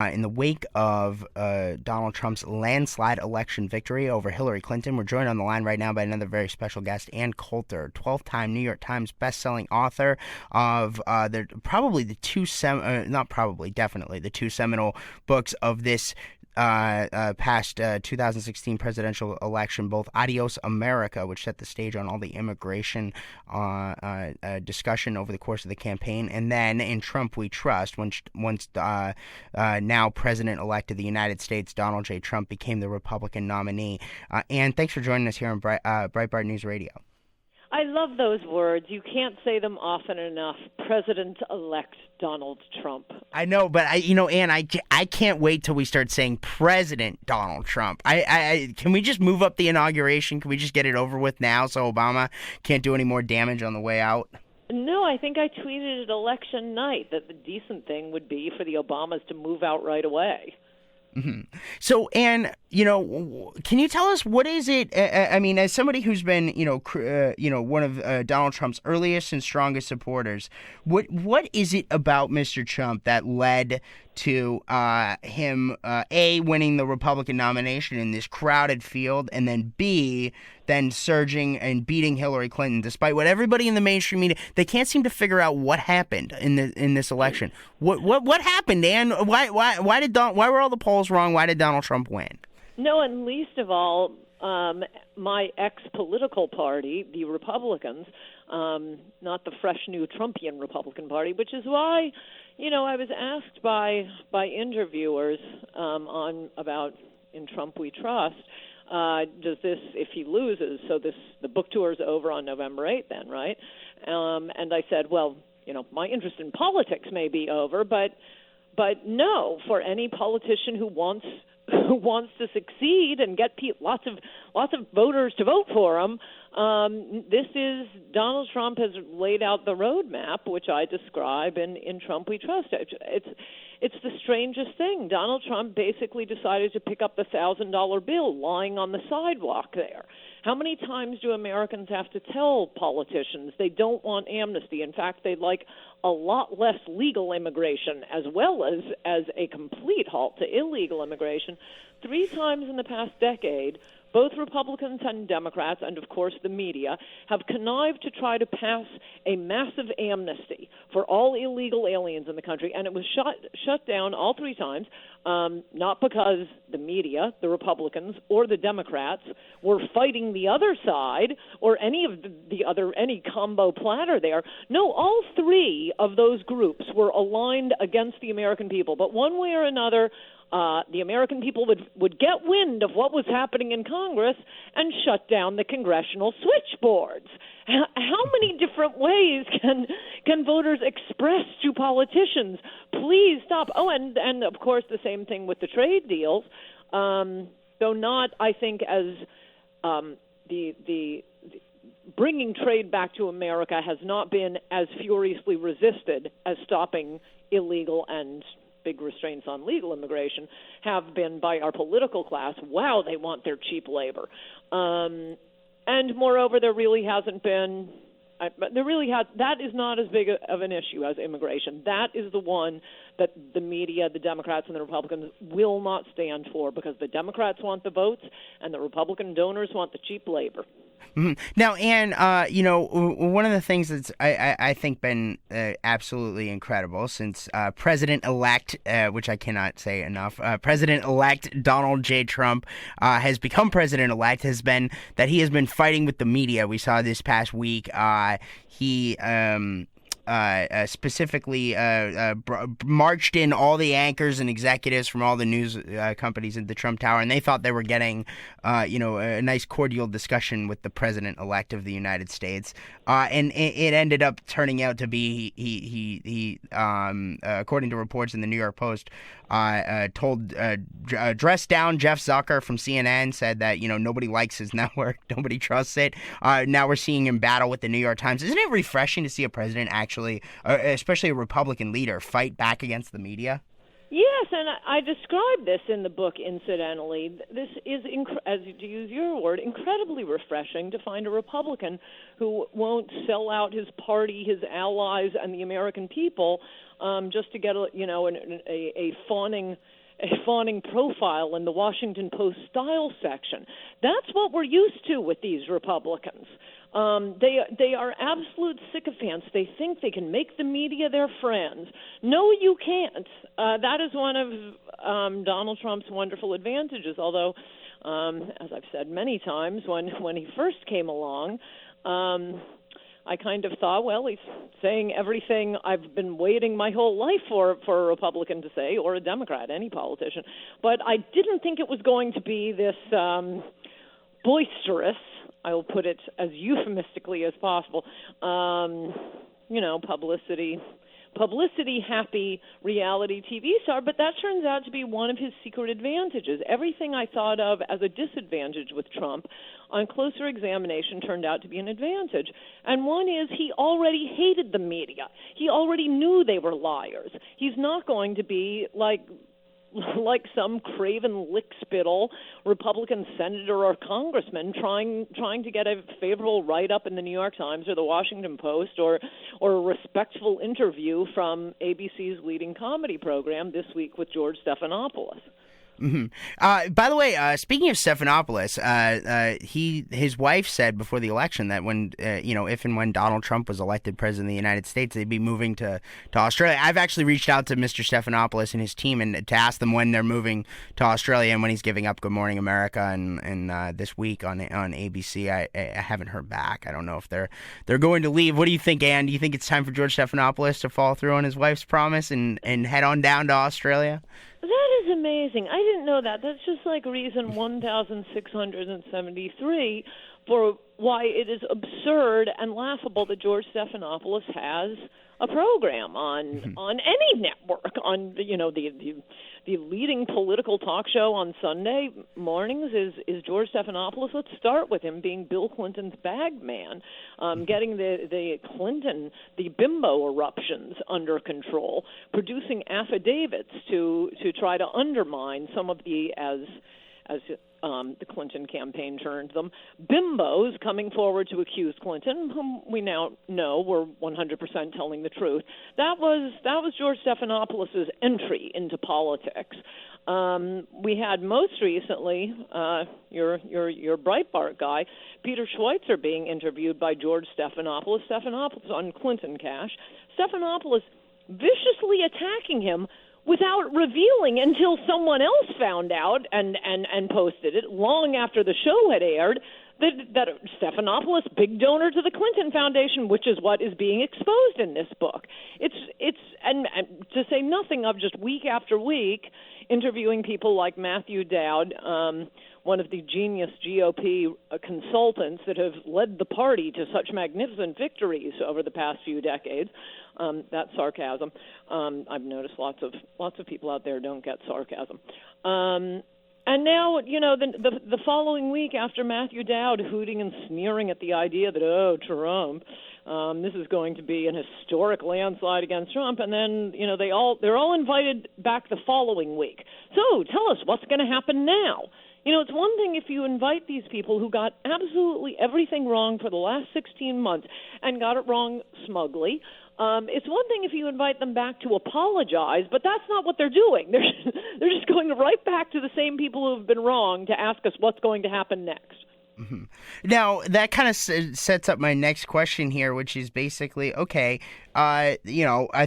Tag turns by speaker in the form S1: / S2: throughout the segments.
S1: In the wake of Donald Trump's landslide election victory over Hillary Clinton, we're joined on the line right now by another very special guest, Ann Coulter, 12-time New York Times bestselling author of definitely the two seminal books of this past 2016 presidential election, both Adios America, which set the stage on all the immigration discussion over the course of the campaign, and then In Trump We Trust, once now President-elect of the United States, Donald J. Trump, became the Republican nominee. Ann, thanks for joining us here on Breitbart News Radio.
S2: I love those words. You can't say them often enough. President-elect Donald Trump.
S1: I know, but Ann, I can't wait till we start saying President Donald Trump. Can we just move up the inauguration? Can we just get it over with now so Obama can't do any more damage on the way out?
S2: No, I think I tweeted at election night that the decent thing would be for the Obamas to move out right away.
S1: Mm-hmm. So, Ann, can you tell us what is it? I mean, as somebody who's been, one of Donald Trump's earliest and strongest supporters, what is it about Mr. Trump that led to him A, winning the Republican nomination in this crowded field, and then B, then surging and beating Hillary Clinton, despite what everybody in the mainstream media, they can't seem to figure out what happened in this election. What happened, Ann? Why were all the polls wrong? Why did Donald Trump win?
S2: No, and least of all, my ex-political party, the Republicans, not the fresh new Trumpian Republican Party, which is why, I was asked by interviewers about In Trump We Trust, does this, if he loses, the book tour is over on November 8th then, right? And I said, well, my interest in politics may be over, but no, for any politician who wants to succeed and get lots of voters to vote for him, Donald Trump has laid out the roadmap, which I describe in Trump We Trust. It's the strangest thing. Donald Trump basically decided to pick up the $1,000 bill lying on the sidewalk there. How many times do Americans have to tell politicians they don't want amnesty? In fact, they'd like a lot less legal immigration as well as a complete halt to illegal immigration. 3 times in the past decade, both Republicans and Democrats, and of course the media, have connived to try to pass a massive amnesty for all illegal aliens in the country, and it was shut down all 3 times, not because the media, the Republicans, or the Democrats were fighting the other side or any of any combo platter there. No, all 3 of those groups were aligned against the American people, but one way or another, the American people would get wind of what was happening in Congress and shut down the congressional switchboards. How many different ways can voters express to politicians, please stop? Oh, and of course the same thing with the trade deals, though not, I think, as the bringing trade back to America has not been as furiously resisted as stopping illegal and big restraints on legal immigration have been by our political class. Wow, they want their cheap labor. And moreover, there really hasn't been, that is not as big of an issue as immigration. That is the one that the media, the Democrats and the Republicans will not stand for, because the Democrats want the votes and the Republican donors want the cheap labor.
S1: Mm-hmm. Now, Ann, one of the things that's I think been absolutely incredible since President-elect, which I cannot say enough, President-elect Donald J. Trump has become President-elect, has been that he has been fighting with the media. We saw this past week he specifically marched in all the anchors and executives from all the news companies at the Trump Tower, and they thought they were getting, a nice cordial discussion with the president-elect of the United States. And it ended up turning out to be he according to reports in the New York Post, dressed down Jeff Zucker from CNN, said that nobody likes his network, nobody trusts it. Now we're seeing him battle with the New York Times. Isn't it refreshing to see a president actually, especially a Republican leader, fight back against the media?
S2: Yes, and I describe this in the book, incidentally. This is, as to use your word, incredibly refreshing to find a Republican who won't sell out his party, his allies, and the American people just to get a fawning profile in the Washington Post style section. That's what we're used to with these Republicans. They are absolute sycophants. They think they can make the media their friends. No, you can't. That is one of Donald Trump's wonderful advantages. Although, as I've said many times, when he first came along, I kind of thought, well, he's saying everything I've been waiting my whole life for a Republican to say, or a Democrat, any politician. But I didn't think it was going to be this boisterous, I will put it as euphemistically as possible, publicity happy reality TV star, but that turns out to be one of his secret advantages. Everything I thought of as a disadvantage with Trump on closer examination turned out to be an advantage. And one is he already hated the media. He already knew they were liars. He's not going to be like some craven lickspittle Republican senator or congressman trying to get a favorable write-up in the New York Times or the Washington Post or a respectful interview from ABC's leading comedy program This Week with George Stephanopoulos.
S1: Mm-hmm. By the way, speaking of Stephanopoulos, his wife said before the election that when, if and when Donald Trump was elected president of the United States, they'd be moving to Australia. I've actually reached out to Mr. Stephanopoulos and his team and to ask them when they're moving to Australia and when he's giving up Good Morning America and this week on ABC. I haven't heard back. I don't know if they're going to leave. What do you think, Ann? Do you think it's time for George Stephanopoulos to follow through on his wife's promise and head on down to Australia?
S2: That is amazing. I didn't know that. That's just like reason 1,673 for why it is absurd and laughable that George Stephanopoulos has a program on any network, on the leading political talk show on Sunday mornings is George Stephanopoulos. Let's start with him being Bill Clinton's bag man, getting the bimbo eruptions under control, producing affidavits to try to undermine some of the as the Clinton campaign termed them, bimbos coming forward to accuse Clinton, whom we now know were 100% telling the truth. That was George Stephanopoulos' entry into politics. We had most recently your Breitbart guy, Peter Schweitzer, being interviewed by George Stephanopoulos. Stephanopoulos on Clinton Cash. Stephanopoulos viciously attacking him without revealing until someone else found out and posted it long after the show had aired that Stephanopoulos, big donor to the Clinton Foundation, which is what is being exposed in this book. It's and to say nothing of just week after week interviewing people like Matthew Dowd, one of the genius GOP consultants that have led the party to such magnificent victories over the past few decades. That's sarcasm. I've noticed lots of people out there don't get sarcasm. And now, the following week after Matthew Dowd hooting and sneering at the idea that, Trump, this is going to be an historic landslide against Trump, and then, they're all invited back the following week. So tell us what's going to happen now. It's one thing if you invite these people who got absolutely everything wrong for the last 16 months and got it wrong smugly. It's one thing if you invite them back to apologize, but that's not what they're doing. They're just going right back to the same people who have been wrong to ask us what's going to happen next.
S1: Mm-hmm. Now, that kind of sets up my next question here, which is basically, okay, I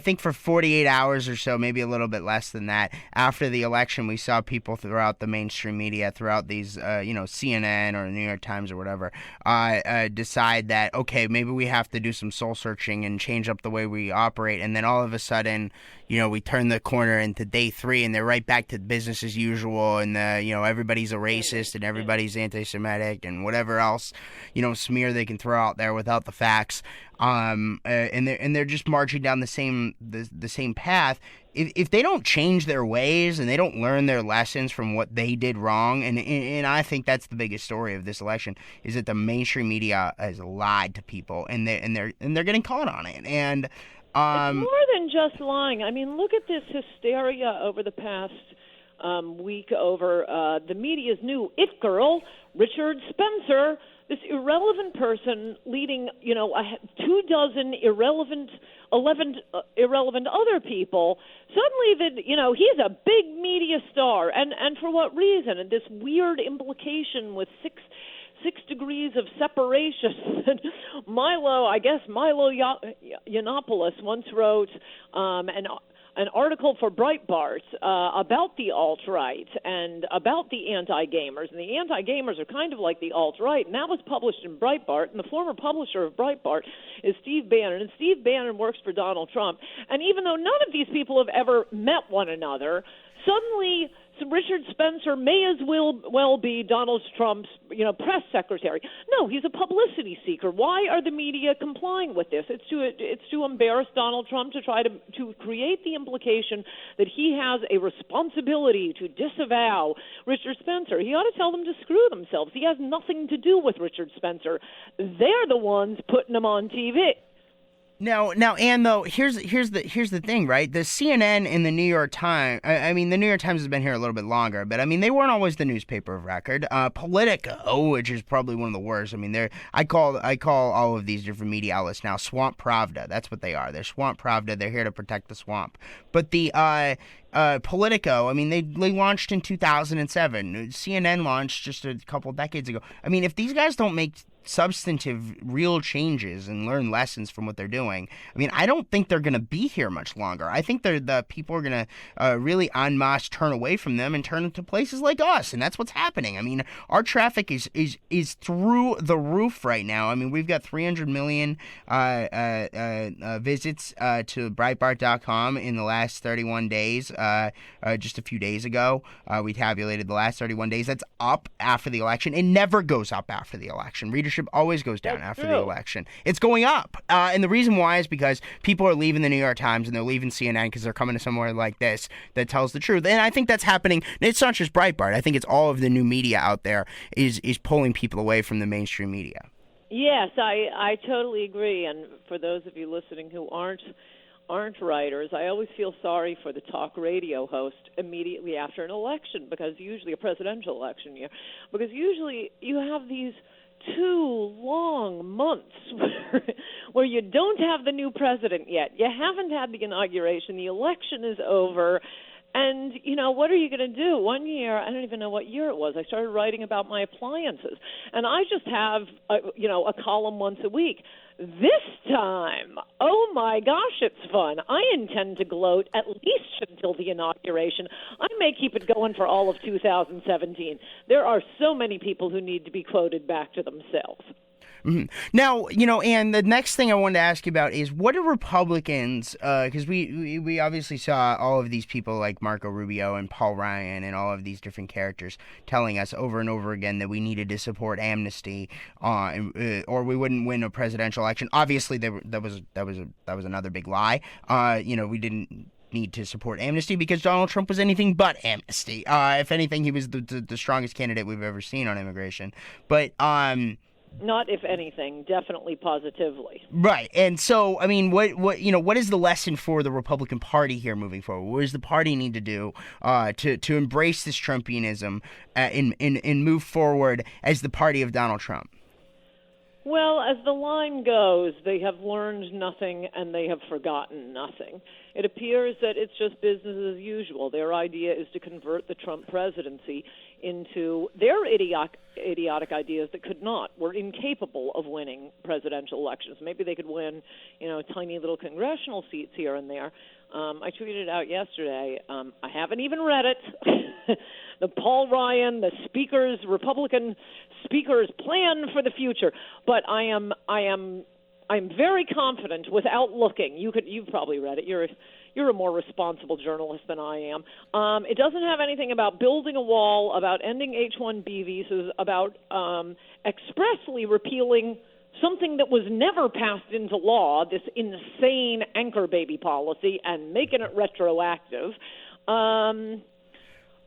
S1: think for 48 hours or so, maybe a little bit less than that, after the election, we saw people throughout the mainstream media, throughout these, CNN or New York Times or whatever, decide that, okay, maybe we have to do some soul searching and change up the way we operate. And then all of a sudden, we turn the corner into day 3 and they're right back to business as usual. And, everybody's a racist and everybody's anti-Semitic and whatever else, smear they can throw out there without the facts. And they're just marching down the same path. If they don't change their ways and they don't learn their lessons from what they did wrong, and I think that's the biggest story of this election, is that the mainstream media has lied to people and they're getting caught on it. And
S2: It's more than just lying. I mean, look at this hysteria over the past week over the media's new it girl, Richard Spencer, this irrelevant person leading, 24 irrelevant other people. Suddenly, he's a big media star, and for what reason? And this weird implication with six degrees of separation. Milo Yiannopoulos once wrote an article for Breitbart about the alt-right and about the anti-gamers. And the anti-gamers are kind of like the alt-right. And that was published in Breitbart. And the former publisher of Breitbart is Steve Bannon. And Steve Bannon works for Donald Trump. And even though none of these people have ever met one another, suddenly Richard Spencer may as well be Donald Trump's, press secretary. No, he's a publicity seeker. Why are the media complying with this? It's to embarrass Donald Trump, to try to create the implication that he has a responsibility to disavow Richard Spencer. He ought to tell them to screw themselves. He has nothing to do with Richard Spencer. They're the ones putting him on TV.
S1: Now, Ann, though, here's the thing, right? The CNN and the New York Times. I mean, the New York Times has been here a little bit longer, but I mean, they weren't always the newspaper of record. Politico, which is probably one of the worst. I mean, I call all of these different media outlets now Swamp Pravda. That's what they are. They're Swamp Pravda. They're here to protect the swamp. But the Politico, I mean, they launched in 2007. CNN launched just a couple decades ago. I mean, if these guys don't make substantive, real changes and learn lessons from what they're doing, I mean, I don't think they're going to be here much longer. I think the people are going to really en masse turn away from them and turn into places like us, and that's what's happening. I mean, our traffic is through the roof right now. I mean, we've got 300 million visits to Breitbart.com in the last 31 days. Just a few days ago, we tabulated the last 31 days. That's up after the election. It never goes up after the election. Readership always goes down after the election. It's going up. And the reason why is because people are leaving the New York Times and they're leaving CNN because they're coming to somewhere like this that tells the truth. And I think that's happening. It's not just Breitbart. I think it's all of the new media out there is pulling people away from the mainstream media.
S2: Yes, I totally agree. And for those of you listening who aren't writers, I always feel sorry for the talk radio host immediately after an election, because usually a presidential election year, because usually you have these 2 long months where you don't have the new president yet. You haven't had the inauguration. The election is over. And, what are you going to do? One year, I don't even know what year it was, I started writing about my appliances. And I just have, a column once a week. This time, oh my gosh, it's fun. I intend to gloat at least until the inauguration. I may keep it going for all of 2017. There are so many people who need to be quoted back to themselves.
S1: Mm-hmm. Now, and the next thing I wanted to ask you about is, what do Republicans, because we obviously saw all of these people like Marco Rubio and Paul Ryan and all of these different characters telling us over and over again that we needed to support amnesty, or we wouldn't win a presidential election. Obviously, that was another big lie. We didn't need to support amnesty because Donald Trump was anything but amnesty. If anything, he was the strongest candidate we've ever seen on immigration. But
S2: not if anything, definitely positively.
S1: Right. And so, I mean, what is the lesson for the Republican Party here moving forward? What does the party need to do to embrace this Trumpianism and move forward as the party of Donald Trump?
S2: Well, as the line goes, they have learned nothing and they have forgotten nothing. It appears that it's just business as usual. Their idea is to convert the Trump presidency into their idiotic ideas that could not, were incapable of winning presidential elections. Maybe they could win, tiny little congressional seats here and there. I tweeted out yesterday, I haven't even read it, the Paul Ryan, the Republican speaker's plan for the future. But I'm very confident without looking. You've probably read it. You're a more responsible journalist than I am. It doesn't have anything about building a wall, about ending H-1B visas, about expressly repealing something that was never passed into law, this insane anchor baby policy, and making it retroactive.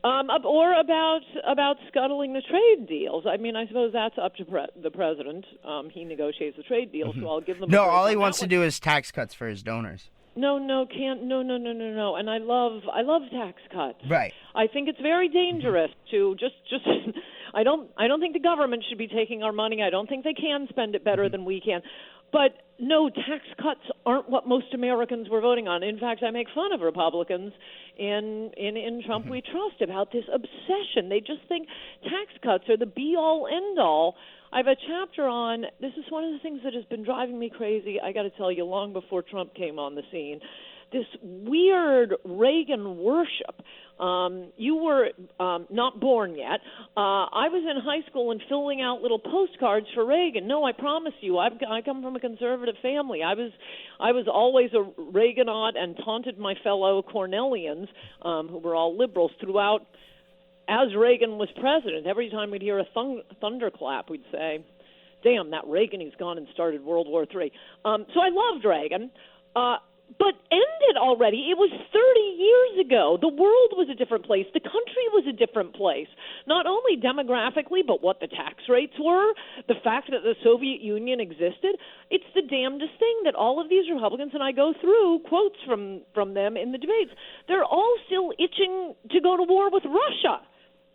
S2: Or about scuttling the trade deals. I mean, I suppose that's up to the president. He negotiates the trade deals, so I'll give them.
S1: No, all he wants to do is tax cuts for his donors.
S2: No. And I love tax cuts.
S1: Right.
S2: I think it's very dangerous to just. I don't think the government should be taking our money. I don't think they can spend it better than we can. But no, tax cuts aren't what most Americans were voting on. In fact, I make fun of Republicans in Trump We Trust about this obsession. They just think tax cuts are the be-all, end-all. I have a chapter on, this is one of the things that has been driving me crazy, I got to tell you, long before Trump came on the scene. This weird Reagan worship. You were not born yet. I was in high school and filling out little postcards for Reagan. No, I promise you, I come from a conservative family. I was always a Reaganaut and taunted my fellow Cornellians, who were all liberals, throughout. As Reagan was president, every time we'd hear a thunderclap, we'd say, "Damn, that Reagan, he's gone and started World War III." So I loved Reagan. But ended already. It was 30 years ago. The world was a different place. The country was a different place. Not only demographically, but what the tax rates were, the fact that the Soviet Union existed. It's the damnedest thing that all of these Republicans, and I go through quotes from them in the debates, they're all still itching to go to war with Russia.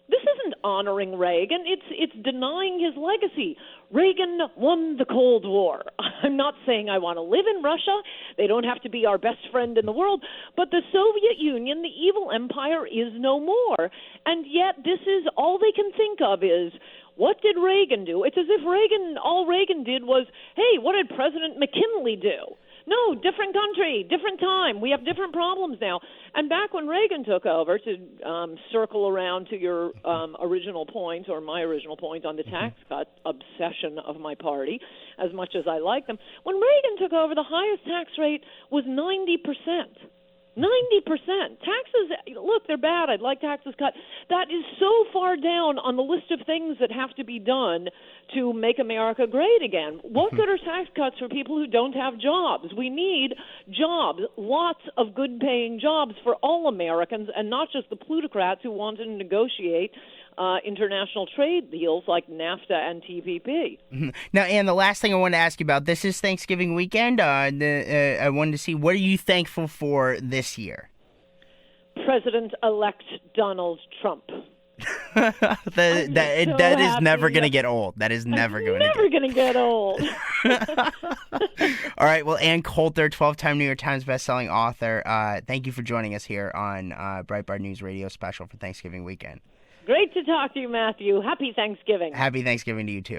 S2: This isn't honoring Reagan. It's denying his legacy. Reagan won the Cold War. I'm not saying I want to live in Russia. They don't have to be our best friend in the world. But the Soviet Union, the evil empire, is no more. And yet this is all they can think of is, what did Reagan do? It's as if all Reagan did was, hey, what did President McKinley do? No, different country, different time. We have different problems now. And back when Reagan took over, to circle around to your original point, or my original point on the tax cut obsession of my party, as much as I like them, when Reagan took over, the highest tax rate was 90%. 90%. Taxes, look, they're bad. I'd like taxes cut. That is so far down on the list of things that have to be done to make America great again. What good are tax cuts for people who don't have jobs? We need jobs, lots of good-paying jobs for all Americans, and not just the plutocrats who want to negotiate international trade deals like NAFTA and TPP.
S1: Now, Ann, the last thing I wanted to ask you about, this is Thanksgiving weekend. I wanted to see, what are you thankful for this year?
S2: President-elect Donald Trump.
S1: That is never going to get old. That is never going
S2: to get old.
S1: All right. Well, Ann Coulter, 12-time New York Times bestselling author, thank you for joining us here on Breitbart News Radio Special for Thanksgiving weekend.
S2: Great to talk to you, Matthew. Happy Thanksgiving.
S1: Happy Thanksgiving to you, too.